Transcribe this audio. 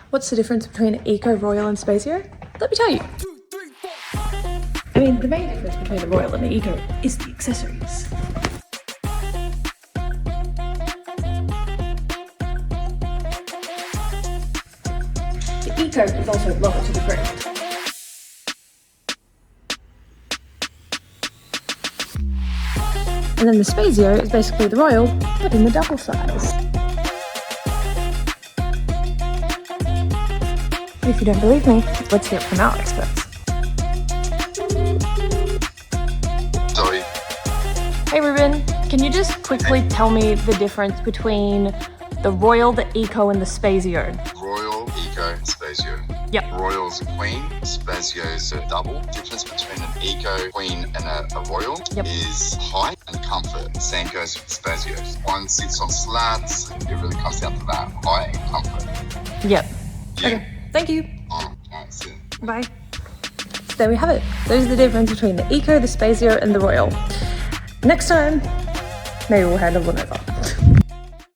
What's the difference between Eco, Royal and Spazio? Let me tell you. I mean, the main difference between the Royal and the Eco is the accessories. The Eco is also lower to the ground. And then the Spazio is basically the Royal, but in the double size. If you don't believe me, let's hear it from our experts. Sorry. Hey Ruben, can you just quickly tell me the difference between the Royal, the Eco and the Spazio? Royal, Eco, Spazio. Yep. Royal's a queen, Spazio's a double. Difference between an Eco, queen and a Royal is height and comfort. Same goes with Spazios. One sits on slats. It really comes down to that, height and comfort. Yep. Yeah. Okay, thank you. That's it. Bye. So there we have it. Those are the difference between the Eco, the Spazio and the Royal. Next time, maybe we'll hand them one over.